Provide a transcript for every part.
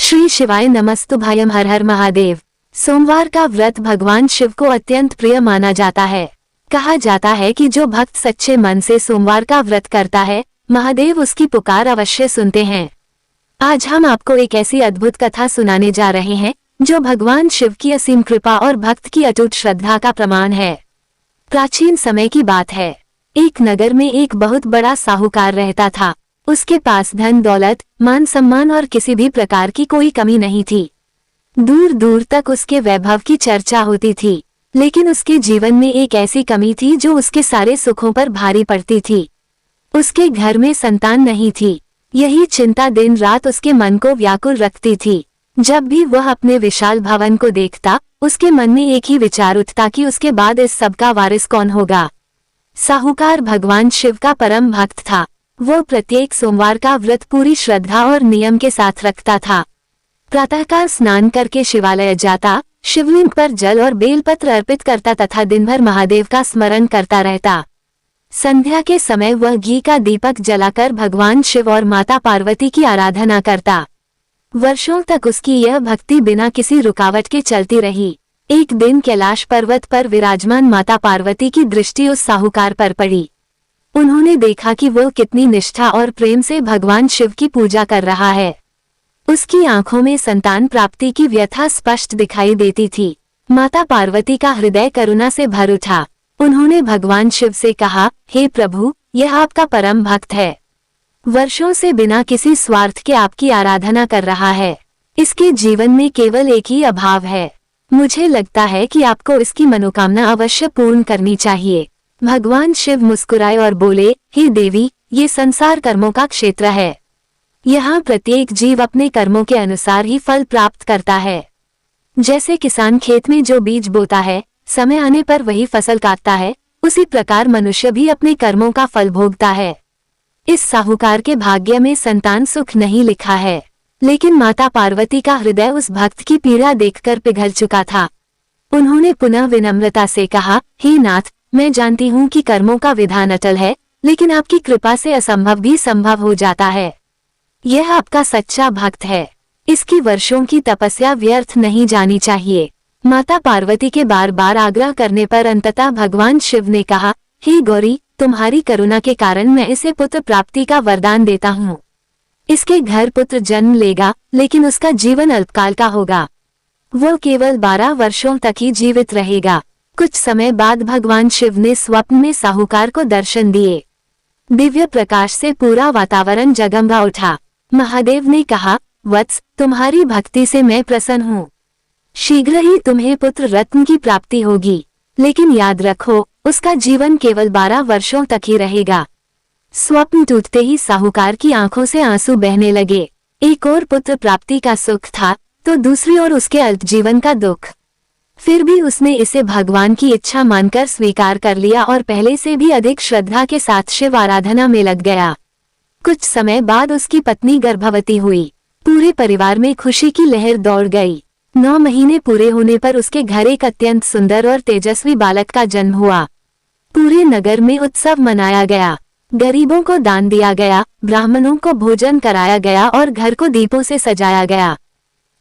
श्री शिवाय नमस्तुभ्यं। हर हर महादेव। सोमवार का व्रत भगवान शिव को अत्यंत प्रिय माना जाता है। कहा जाता है कि जो भक्त सच्चे मन से सोमवार का व्रत करता है, महादेव उसकी पुकार अवश्य सुनते हैं। आज हम आपको एक ऐसी अद्भुत कथा सुनाने जा रहे हैं जो भगवान शिव की असीम कृपा और भक्त की अटूट श्रद्धा का प्रमाण है। प्राचीन समय की बात है। एक नगर में एक बहुत बड़ा साहूकार रहता था। उसके पास धन दौलत, मान सम्मान और किसी भी प्रकार की कोई कमी नहीं थी। दूर दूर तक उसके वैभव की चर्चा होती थी, लेकिन उसके जीवन में एक ऐसी कमी थी जो उसके सारे सुखों पर भारी पड़ती थी। उसके घर में संतान नहीं थी। यही चिंता दिन रात उसके मन को व्याकुल रखती थी। जब भी वह अपने विशाल भवन को देखता, उसके मन में एक ही विचार उठता कि उसके बाद इस सब का वारिस कौन होगा। साहूकार भगवान शिव का परम भक्त था। वह प्रत्येक सोमवार का व्रत पूरी श्रद्धा और नियम के साथ रखता था। प्रातःकाल स्नान करके शिवालय जाता, शिवलिंग पर जल और बेलपत्र अर्पित करता तथा दिन भर महादेव का स्मरण करता रहता। संध्या के समय वह घी का दीपक जलाकर भगवान शिव और माता पार्वती की आराधना करता। वर्षों तक उसकी यह भक्ति बिना किसी रुकावट के चलती रही। एक दिन कैलाश पर्वत पर विराजमान माता पार्वती की दृष्टि उस साहूकार पर पड़ी। उन्होंने देखा कि वह कितनी निष्ठा और प्रेम से भगवान शिव की पूजा कर रहा है। उसकी आंखों में संतान प्राप्ति की व्यथा स्पष्ट दिखाई देती थी। माता पार्वती का हृदय करुणा से भर उठा। उन्होंने भगवान शिव से कहा, हे प्रभु, यह आपका परम भक्त है। वर्षों से बिना किसी स्वार्थ के आपकी आराधना कर रहा है। इसके जीवन में केवल एक ही अभाव है। मुझे लगता है कि आपको इसकी मनोकामना अवश्य पूर्ण करनी चाहिए। भगवान शिव मुस्कुराए और बोले, हे देवी, ये संसार कर्मों का क्षेत्र है। यहाँ प्रत्येक जीव अपने कर्मों के अनुसार ही फल प्राप्त करता है। जैसे किसान खेत में जो बीज बोता है, समय आने पर वही फसल काटता है, उसी प्रकार मनुष्य भी अपने कर्मों का फल भोगता है। इस साहूकार के भाग्य में संतान सुख नहीं लिखा है, लेकिन माता पार्वती का हृदय उस भक्त की पीड़ा देखकर पिघल चुका था। उन्होंने पुनः विनम्रता से कहा, हे नाथ, मैं जानती हूँ कि कर्मों का विधान अटल है, लेकिन आपकी कृपा से असंभव भी संभव हो जाता है। यह आपका सच्चा भक्त है। इसकी वर्षों की तपस्या व्यर्थ नहीं जानी चाहिए। माता पार्वती के बार बार आग्रह करने पर अंततः भगवान शिव ने कहा, हे गौरी, तुम्हारी करुणा के कारण मैं इसे पुत्र प्राप्ति का वरदान देता हूँ। इसके घर पुत्र जन्म लेगा, लेकिन उसका जीवन अल्पकाल का होगा। वो केवल 12 वर्षों तक ही जीवित रहेगा। कुछ समय बाद भगवान शिव ने स्वप्न में साहूकार को दर्शन दिए। दिव्य प्रकाश से पूरा वातावरण जगमगा उठा। महादेव ने कहा, वत्स, तुम्हारी भक्ति से मैं प्रसन्न हूँ। शीघ्र ही तुम्हें पुत्र रत्न की प्राप्ति होगी, लेकिन याद रखो, उसका जीवन केवल 12 वर्षों तक ही रहेगा। स्वप्न टूटते ही साहूकार की आंखों से आंसू बहने लगे। एक और पुत्र प्राप्ति का सुख था, तो दूसरी ओर उसके अल्प जीवन का दुख। फिर भी उसने इसे भगवान की इच्छा मानकर स्वीकार कर लिया और पहले से भी अधिक श्रद्धा के साथ शिव आराधना में लग गया। कुछ समय बाद उसकी पत्नी गर्भवती हुई। पूरे परिवार में खुशी की लहर दौड़ गई। 9 महीने पूरे होने पर उसके घर एक अत्यंत सुंदर और तेजस्वी बालक का जन्म हुआ। पूरे नगर में उत्सव मनाया गया। गरीबों को दान दिया गया, ब्राह्मणों को भोजन कराया गया और घर को दीपों से सजाया गया।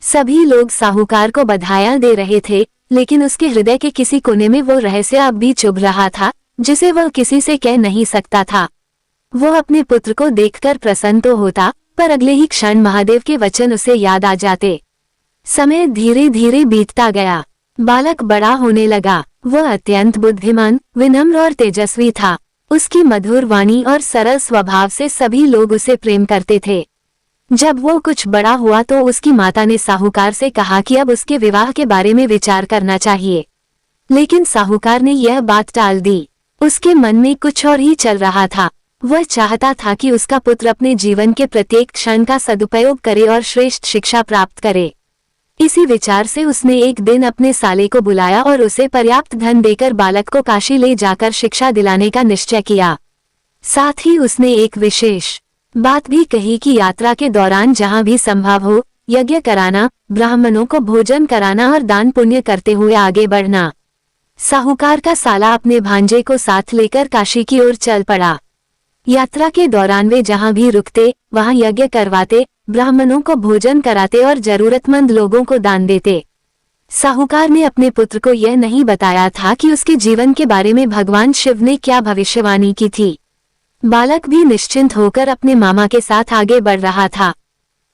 सभी लोग साहूकार को बधाइयां दे रहे थे, लेकिन उसके हृदय के किसी कोने में वो रहस्य अब भी चुभ रहा था, जिसे वह किसी से कह नहीं सकता था। वह अपने पुत्र को देखकर प्रसन्न तो होता, पर अगले ही क्षण महादेव के वचन उसे याद आ जाते। समय धीरे धीरे बीतता गया। बालक बड़ा होने लगा। वह अत्यंत बुद्धिमान, विनम्र और तेजस्वी था। उसकी मधुर वाणी और सरल स्वभाव से सभी लोग उसे प्रेम करते थे। जब वो कुछ बड़ा हुआ तो उसकी माता ने साहूकार से कहा कि अब उसके विवाह के बारे में विचार करना चाहिए, लेकिन साहूकार ने यह बात टाल दी। उसके मन में कुछ और ही चल रहा था। वह चाहता था कि उसका पुत्र अपने जीवन के प्रत्येक क्षण का सदुपयोग करे और श्रेष्ठ शिक्षा प्राप्त करे। इसी विचार से उसने एक दिन अपने साले को बुलाया और उसे पर्याप्त धन देकर बालक को काशी ले जाकर शिक्षा दिलाने का निश्चय किया। साथ ही उसने एक विशेष बात भी कही कि यात्रा के दौरान जहां भी संभव हो, यज्ञ कराना, ब्राह्मणों को भोजन कराना और दान पुण्य करते हुए आगे बढ़ना। साहूकार का साला अपने भांजे को साथ लेकर काशी की ओर चल पड़ा। यात्रा के दौरान वे जहां भी रुकते, वहां यज्ञ करवाते ब्राह्मणों को भोजन कराते और जरूरतमंद लोगों को दान देते। साहूकार ने अपने पुत्र को यह नहीं बताया था कि उसके जीवन के बारे में भगवान शिव ने क्या भविष्यवाणी की थी। बालक भी निश्चिंत होकर अपने मामा के साथ आगे बढ़ रहा था।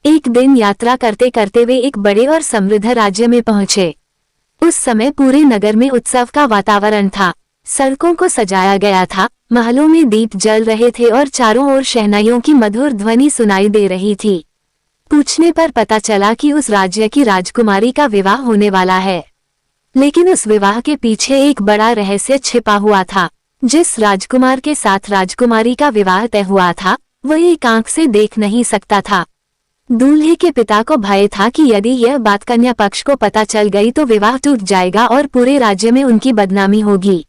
एक दिन यात्रा करते करते वे एक बड़े और समृद्ध राज्य में पहुंचे। उस समय पूरे नगर में उत्सव का वातावरण था। सड़कों को सजाया गया था, महलों में दीप जल रहे थे और चारों ओर शहनाइयों की मधुर ध्वनि सुनाई दे रही थी। पूछने पर पता चला कि उस राज्य की राजकुमारी का विवाह होने वाला है। लेकिन उस विवाह के पीछे एक बड़ा रहस्य छिपा हुआ था। जिस राजकुमार के साथ राजकुमारी का विवाह तय हुआ था, वह एक आंख से देख नहीं सकता था। दूल्हे के पिता को भय था कि यदि यह बात कन्या पक्ष को पता चल गई तो विवाह टूट जाएगा और पूरे राज्य में उनकी बदनामी होगी।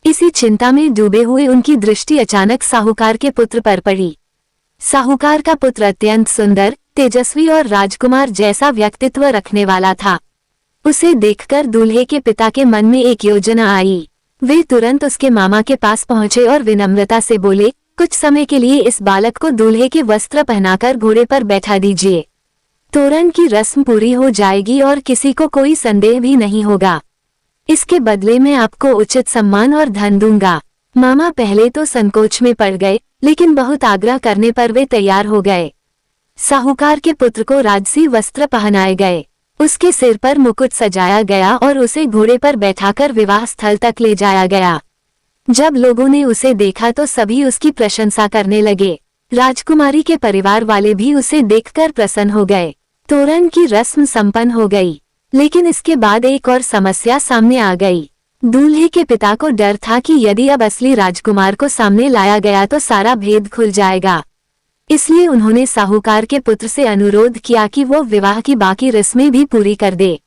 इसी चिंता में डूबे हुए उनकी दृष्टि अचानक साहूकार के पुत्र पर पड़ी। साहूकार का पुत्र अत्यंत सुंदर, तेजस्वी और राजकुमार जैसा व्यक्तित्व रखने वाला था। उसे देखकर दूल्हे के पिता के मन में एक योजना आई। वे तुरंत उसके मामा के पास पहुंचे और विनम्रता से बोले, कुछ समय के लिए इस बालक को दूल्हे के वस्त्र पहनाकर घोड़े पर बैठा दीजिए। तोरण की रस्म पूरी हो जाएगी और किसी को कोई संदेह भी नहीं होगा। इसके बदले में आपको उचित सम्मान और धन दूंगा। मामा पहले तो संकोच में पड़ गए, लेकिन बहुत आग्रह करने पर वे तैयार हो गए। साहूकार के पुत्र को राजसी वस्त्र पहनाए गए, उसके सिर पर मुकुट सजाया गया और उसे घोड़े पर बैठाकर विवाह स्थल तक ले जाया गया। जब लोगों ने उसे देखा तो सभी उसकी प्रशंसा करने लगे। राजकुमारी के परिवार वाले भी उसे देखकर प्रसन्न हो गए। तोरण की रस्म संपन्न हो गई, लेकिन इसके बाद एक और समस्या सामने आ गई। दूल्हे के पिता को डर था कि यदि अब असली राजकुमार को सामने लाया गया तो सारा भेद खुल जाएगा। इसलिए उन्होंने साहूकार के पुत्र से अनुरोध किया कि वो विवाह की बाकी रस्में भी पूरी कर दे।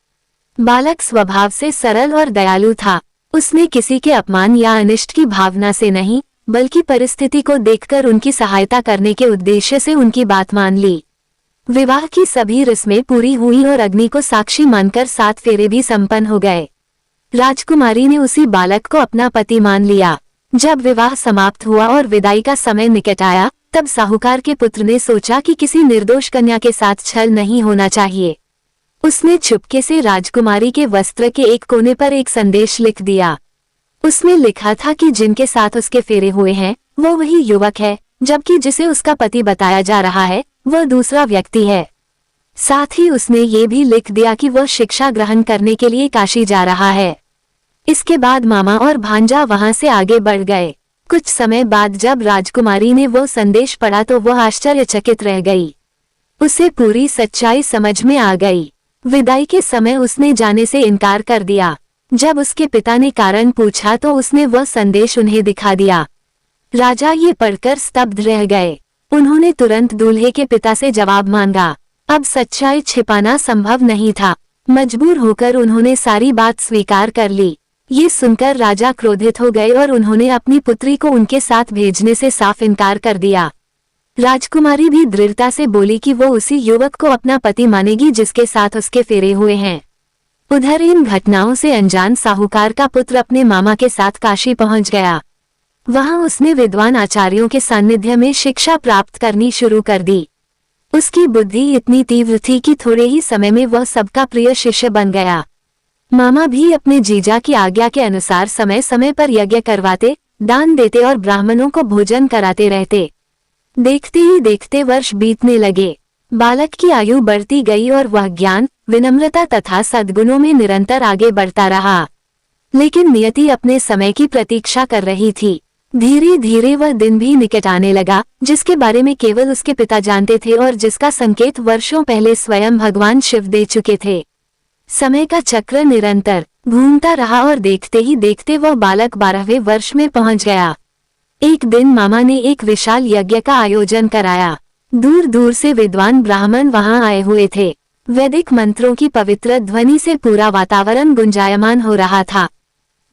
बालक स्वभाव से सरल और दयालु था। उसने किसी के अपमान या अनिष्ट की भावना से नहीं, बल्कि परिस्थिति को देखकर उनकी सहायता करने के उद्देश्य से उनकी बात मान ली। विवाह की सभी रस्में पूरी हुई और अग्नि को साक्षी मानकर 7 फेरे भी संपन्न हो गए। राजकुमारी ने उसी बालक को अपना पति मान लिया। जब विवाह समाप्त हुआ और विदाई का समय निकट आया, तब साहूकार के पुत्र ने सोचा कि किसी निर्दोष कन्या के साथ छल नहीं होना चाहिए। उसने चुपके से राजकुमारी के वस्त्र के एक कोने पर एक संदेश लिख दिया। उसमें लिखा था कि जिनके साथ उसके फेरे हुए हैं वो वही युवक है, जबकि जिसे उसका पति बताया जा रहा है वह दूसरा व्यक्ति है। साथ ही उसने ये भी लिख दिया कि वह शिक्षा ग्रहण करने के लिए काशी जा रहा है। इसके बाद मामा और भांजा वहां से आगे बढ़ गए। कुछ समय बाद जब राजकुमारी ने वो संदेश पढ़ा तो वह आश्चर्यचकित रह गई। उसे पूरी सच्चाई समझ में आ गई। विदाई के समय उसने जाने से इनकार कर दिया। जब उसके पिता ने कारण पूछा तो उसने वह संदेश उन्हें दिखा दिया। राजा ये पढ़कर स्तब्ध रह गए। उन्होंने तुरंत दूल्हे के पिता से जवाब मांगा। अब सच्चाई छिपाना संभव नहीं था। मजबूर होकर उन्होंने सारी बात स्वीकार कर ली। ये सुनकर राजा क्रोधित हो गए और उन्होंने अपनी पुत्री को उनके साथ भेजने से साफ इनकार कर दिया। राजकुमारी भी दृढ़ता से बोली कि वो उसी युवक को अपना पति मानेगी जिसके साथ उसके फेरे हुए हैं। उधर इन घटनाओं से अनजान साहूकार का पुत्र अपने मामा के साथ काशी पहुंच गया। वहां उसने विद्वान आचार्यों के सानिध्य में शिक्षा प्राप्त करनी शुरू कर दी। उसकी बुद्धि इतनी तीव्र थी कि थोड़े ही समय में वह सबका प्रिय शिष्य बन गया। मामा भी अपने जीजा की आज्ञा के अनुसार समय समय पर यज्ञ करवाते, दान देते और ब्राह्मणों को भोजन कराते रहते। देखते ही देखते वर्ष बीतने लगे। बालक की आयु बढ़ती गई और वह ज्ञान, विनम्रता तथा सद्गुणों में निरंतर आगे बढ़ता रहा। लेकिन नियति अपने समय की प्रतीक्षा कर रही थी। धीरे धीरे वह दिन भी निकट आने लगा जिसके बारे में केवल उसके पिता जानते थे और जिसका संकेत वर्षों पहले स्वयं भगवान शिव दे चुके थे। समय का चक्र निरंतर घूमता रहा और देखते ही देखते वह बालक 12वें वर्ष में पहुंच गया। एक दिन मामा ने एक विशाल यज्ञ का आयोजन कराया। दूर दूर से विद्वान ब्राह्मण वहां आए हुए थे। वैदिक मंत्रों की पवित्र ध्वनि से पूरा वातावरण गुंजायमान हो रहा था।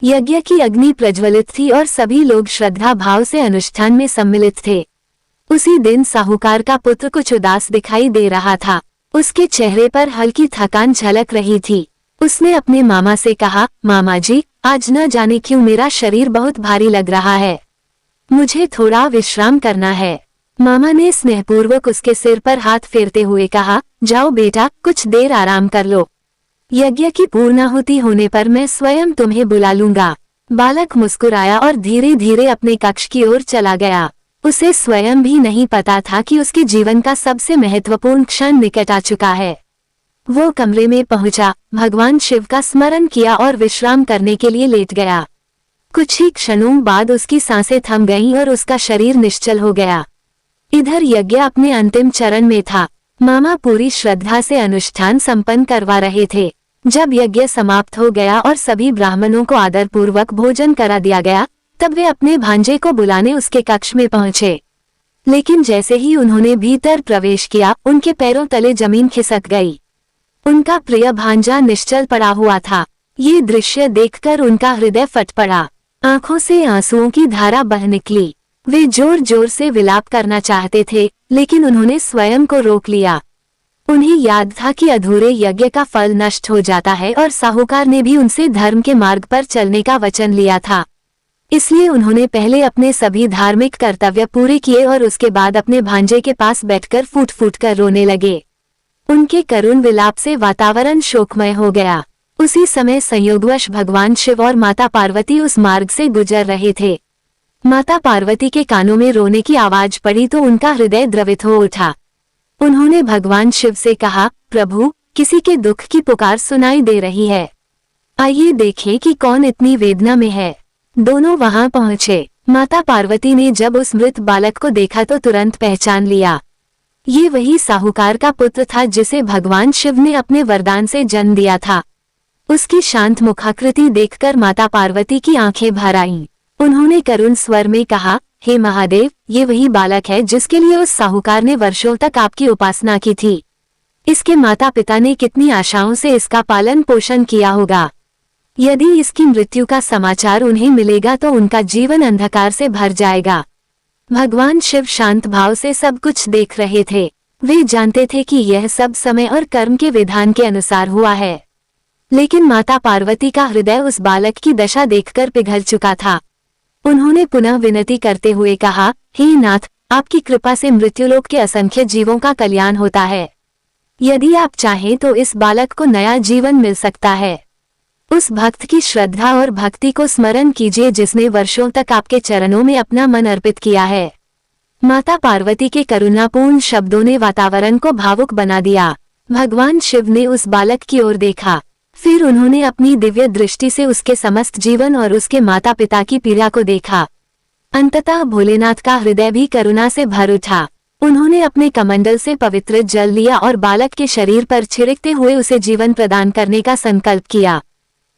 यज्ञ की अग्नि प्रज्वलित थी और सभी लोग श्रद्धा भाव से अनुष्ठान में सम्मिलित थे। उसी दिन साहूकार का पुत्र कुछ उदास दिखाई दे रहा था। उसके चेहरे पर हल्की थकान झलक रही थी। उसने अपने मामा से कहा, मामा जी, आज न जाने क्यों मेरा शरीर बहुत भारी लग रहा है। मुझे थोड़ा विश्राम करना है। मामा ने स्नेहपूर्वक उसके सिर पर हाथ फेरते हुए कहा, जाओ बेटा, कुछ देर आराम कर लो। यज्ञ की पूर्णाहुति होने पर मैं स्वयं तुम्हें बुला लूंगा। बालक मुस्कुराया और धीरे धीरे अपने कक्ष की ओर चला गया। उसे स्वयं भी नहीं पता था कि उसके जीवन का सबसे महत्वपूर्ण क्षण निकट आ चुका है। वो कमरे में पहुंचा, भगवान शिव का स्मरण किया और विश्राम करने के लिए लेट गया। कुछ ही क्षणों बाद उसकी सांसें थम गईं और उसका शरीर निश्चल हो गया। इधर यज्ञ अपने अंतिम चरण में था। मामा पूरी श्रद्धा से अनुष्ठान संपन्न करवा रहे थे। जब यज्ञ समाप्त हो गया और सभी ब्राह्मणों को आदरपूर्वक भोजन करा दिया गया, तब वे अपने भांजे को बुलाने उसके कक्ष में पहुंचे। लेकिन जैसे ही उन्होंने भीतर प्रवेश किया, उनके पैरों तले जमीन खिसक गई। उनका प्रिय भांजा निश्चल पड़ा हुआ था। ये दृश्य देखकर उनका हृदय फट पड़ा। आंखों से आंसुओं की धारा बह निकली। वे जोर जोर से विलाप करना चाहते थे, लेकिन उन्होंने स्वयं को रोक लिया। उन्हें याद था कि अधूरे यज्ञ का फल नष्ट हो जाता है और साहूकार ने भी उनसे धर्म के मार्ग पर चलने का वचन लिया था। इसलिए उन्होंने पहले अपने सभी धार्मिक कर्तव्य पूरे किए और उसके बाद अपने भांजे के पास बैठकर फूट फूट कर रोने लगे। उनके करुण विलाप से वातावरण शोकमय हो गया। उसी समय संयोगवश भगवान शिव और माता पार्वती उस मार्ग से गुजर रहे थे। माता पार्वती के कानों में रोने की आवाज पड़ी तो उनका हृदय द्रवित हो उठा। उन्होंने भगवान शिव से कहा, प्रभु, किसी के दुख की पुकार सुनाई दे रही है। आइए देखें कि कौन इतनी वेदना में है। दोनों वहां पहुंचे। माता पार्वती ने जब उस मृत बालक को देखा तो तुरंत पहचान लिया। ये वही साहूकार का पुत्र था जिसे भगवान शिव ने अपने वरदान से जन्म दिया था। उसकी शांत मुखाकृति देखकर माता पार्वती की आंखें भर आईं। उन्होंने करुण स्वर में कहा, हे महादेव, ये वही बालक है जिसके लिए उस साहूकार ने वर्षों तक आपकी उपासना की थी। इसके माता पिता ने कितनी आशाओं से इसका पालन पोषण किया होगा। यदि इसकी मृत्यु का समाचार उन्हें मिलेगा तो उनका जीवन अंधकार से भर जाएगा। भगवान शिव शांत भाव से सब कुछ देख रहे थे। वे जानते थे कि यह सब समय और कर्म के विधान के अनुसार हुआ है। लेकिन माता पार्वती का हृदय उस बालक की दशा देखकर पिघल चुका था। उन्होंने पुनः विनती करते हुए कहा, हे नाथ, आपकी कृपा से मृत्युलोक के असंख्य जीवों का कल्याण होता है। यदि आप चाहें तो इस बालक को नया जीवन मिल सकता है। उस भक्त की श्रद्धा और भक्ति को स्मरण कीजिए जिसने वर्षों तक आपके चरणों में अपना मन अर्पित किया है। माता पार्वती के करुणापूर्ण शब्दों ने वातावरण को भावुक बना दिया। भगवान शिव ने उस बालक की ओर देखा। फिर उन्होंने अपनी दिव्य दृष्टि से उसके समस्त जीवन और उसके माता पिता की पीड़ा को देखा। अंततः भोलेनाथ का हृदय भी करुणा से भर उठा। उन्होंने अपने कमंडल से पवित्र जल लिया और बालक के शरीर पर छिड़कते हुए उसे जीवन प्रदान करने का संकल्प किया।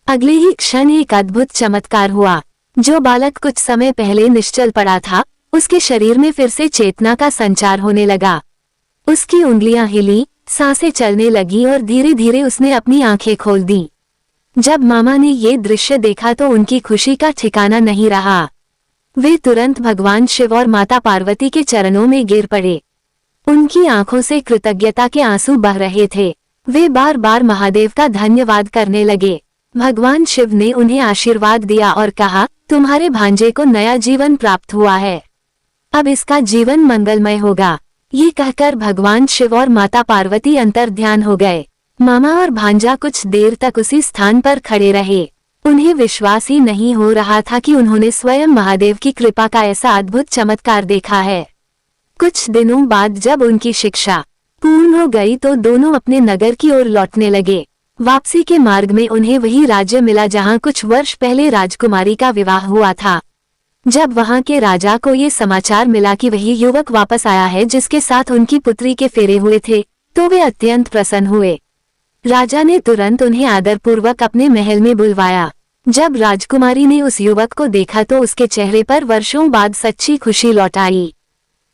अगले ही क्षण एक अद्भुत चमत्कार हुआ। जो बालक कुछ समय पहले निश्चल पड़ा था, उसके शरीर में फिर से चेतना का संचार होने लगा। उसकी उंगलियां हिली, सांसें चलने लगी और धीरे धीरे उसने अपनी आंखें खोल दी। जब मामा ने ये दृश्य देखा तो उनकी खुशी का ठिकाना नहीं रहा। वे तुरंत भगवान शिव और माता पार्वती के चरणों में गिर पड़े। उनकी आंखों से कृतज्ञता के आंसू बह रहे थे। वे बार बार महादेव का धन्यवाद करने लगे। भगवान शिव ने उन्हें आशीर्वाद दिया और कहा, तुम्हारे भांजे को नया जीवन प्राप्त हुआ है। अब इसका जीवन मंगलमय होगा। ये कहकर भगवान शिव और माता पार्वती अंतर्ध्यान हो गए। मामा और भांजा कुछ देर तक उसी स्थान पर खड़े रहे। उन्हें विश्वास ही नहीं हो रहा था कि उन्होंने स्वयं महादेव की कृपा का ऐसा अद्भुत चमत्कार देखा है। कुछ दिनों बाद जब उनकी शिक्षा पूर्ण हो गई तो दोनों अपने नगर की ओर लौटने लगे। वापसी के मार्ग में उन्हें वही राज्य मिला जहां कुछ वर्ष पहले राजकुमारी का विवाह हुआ था। जब वहां के राजा को ये समाचार मिला कि वही युवक वापस आया है जिसके साथ उनकी पुत्री के फेरे हुए थे, तो वे अत्यंत प्रसन्न हुए। राजा ने तुरंत उन्हें आदरपूर्वक अपने महल में बुलवाया। जब राजकुमारी ने उस युवक को देखा तो उसके चेहरे पर वर्षों बाद सच्ची खुशी लौट आई।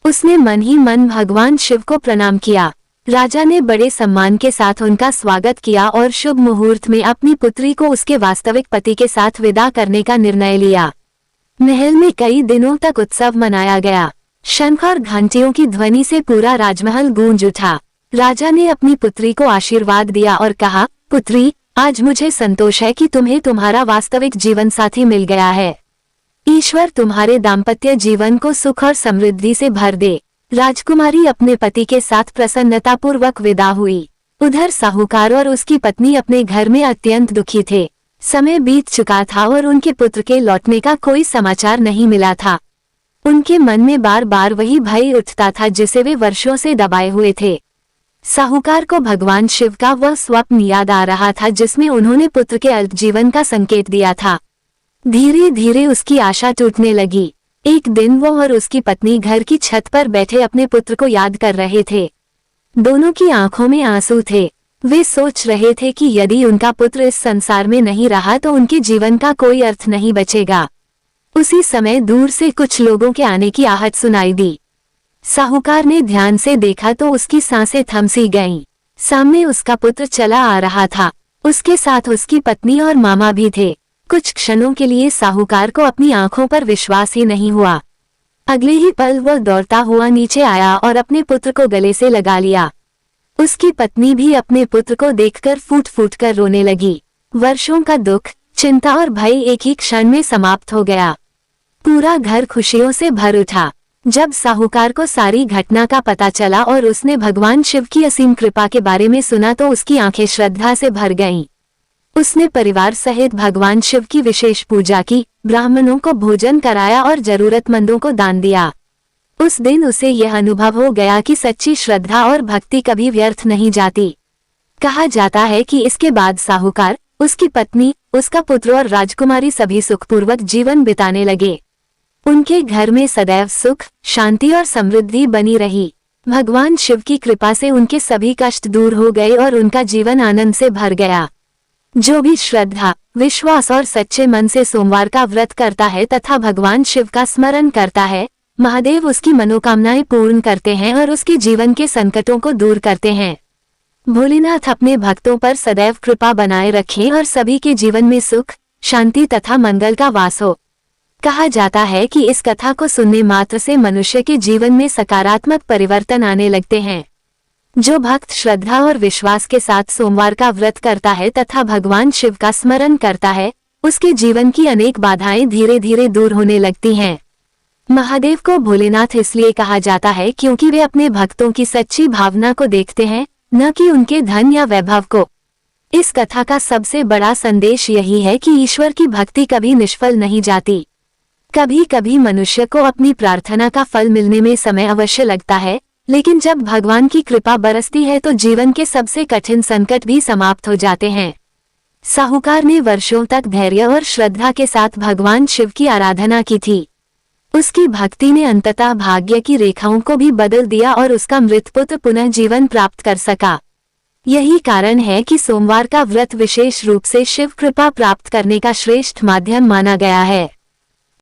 उसने मन ही मन भगवान शिव को प्रणाम किया। राजा ने बड़े सम्मान के साथ उनका स्वागत किया और शुभ मुहूर्त में अपनी पुत्री को उसके वास्तविक पति के साथ विदा करने का निर्णय लिया। महल में कई दिनों तक उत्सव मनाया गया। शंख और घंटियों की ध्वनि से पूरा राजमहल गूंज उठा। राजा ने अपनी पुत्री को आशीर्वाद दिया और कहा, पुत्री, आज मुझे संतोष है कि तुम्हें तुम्हारा वास्तविक जीवन साथी मिल गया है। ईश्वर तुम्हारे दाम्पत्य जीवन को सुख और समृद्धि से भर दे। राजकुमारी अपने पति के साथ प्रसन्नतापूर्वक विदा हुई। उधर साहूकार और उसकी पत्नी अपने घर में अत्यंत दुखी थे। समय बीत चुका था और उनके पुत्र के लौटने का कोई समाचार नहीं मिला था। उनके मन में बार बार वही भय उठता था जिसे वे वर्षों से दबाए हुए थे। साहूकार को भगवान शिव का वह स्वप्न याद आ रहा था जिसमें उन्होंने पुत्र के अल्प जीवन का संकेत दिया था। धीरे धीरे उसकी आशा टूटने लगी। एक दिन वो और उसकी पत्नी घर की छत पर बैठे अपने पुत्र को याद कर रहे थे। दोनों की आंखों में आंसू थे। वे सोच रहे थे कि यदि उनका पुत्र इस संसार में नहीं रहा तो उनके जीवन का कोई अर्थ नहीं बचेगा। उसी समय दूर से कुछ लोगों के आने की आहट सुनाई दी। साहूकार ने ध्यान से देखा तो उसकी सांसें थम सी गईं। सामने उसका पुत्र चला आ रहा था। उसके साथ उसकी पत्नी और मामा भी थे। कुछ क्षणों के लिए साहूकार को अपनी आंखों पर विश्वास ही नहीं हुआ। अगले ही पल वह दौड़ता हुआ नीचे आया और अपने पुत्र को गले से लगा लिया। उसकी पत्नी भी अपने पुत्र को देखकर फूट फूट कर रोने लगी। वर्षों का दुख, चिंता और भय एक ही क्षण में समाप्त हो गया। पूरा घर खुशियों से भर उठा। जब साहूकार को सारी घटना का पता चला और उसने भगवान शिव की असीम कृपा के बारे में सुना तो उसकी आंखें श्रद्धा से भर गईं। उसने परिवार सहित भगवान शिव की विशेष पूजा की, ब्राह्मणों को भोजन कराया और जरूरतमंदों को दान दिया। उस दिन उसे यह अनुभव हो गया कि सच्ची श्रद्धा और भक्ति कभी व्यर्थ नहीं जाती। कहा जाता है कि इसके बाद साहूकार, उसकी पत्नी, उसका पुत्र और राजकुमारी सभी सुखपूर्वक जीवन बिताने लगे। उनके घर में सदैव सुख, शांति और समृद्धि बनी रही। भगवान शिव की कृपा से उनके सभी कष्ट दूर हो गए और उनका जीवन आनंद से भर गया। जो भी श्रद्धा, विश्वास और सच्चे मन से सोमवार का व्रत करता है तथा भगवान शिव का स्मरण करता है, महादेव उसकी मनोकामनाएं पूर्ण करते हैं और उसके जीवन के संकटों को दूर करते हैं। भोलेनाथ अपने भक्तों पर सदैव कृपा बनाए रखें और सभी के जीवन में सुख, शांति तथा मंगल का वास हो। कहा जाता है कि इस कथा को सुनने मात्र से मनुष्य के जीवन में सकारात्मक परिवर्तन आने लगते हैं। जो भक्त श्रद्धा और विश्वास के साथ सोमवार का व्रत करता है तथा भगवान शिव का स्मरण करता है, उसके जीवन की अनेक बाधाएं धीरे धीरे दूर होने लगती हैं। महादेव को भोलेनाथ इसलिए कहा जाता है क्योंकि वे अपने भक्तों की सच्ची भावना को देखते हैं, न कि उनके धन या वैभव को। इस कथा का सबसे बड़ा संदेश यही है कि ईश्वर की भक्ति कभी निष्फल नहीं जाती। कभी कभी मनुष्य को अपनी प्रार्थना का फल मिलने में समय अवश्य लगता है, लेकिन जब भगवान की कृपा बरसती है तो जीवन के सबसे कठिन संकट भी समाप्त हो जाते हैं। साहूकार ने वर्षों तक धैर्य और श्रद्धा के साथ भगवान शिव की आराधना की थी। उसकी भक्ति ने अंततः भाग्य की रेखाओं को भी बदल दिया और उसका मृत पुत्र पुनः जीवन प्राप्त कर सका। यही कारण है कि सोमवार का व्रत विशेष रूप से शिव कृपा प्राप्त करने का श्रेष्ठ माध्यम माना गया है।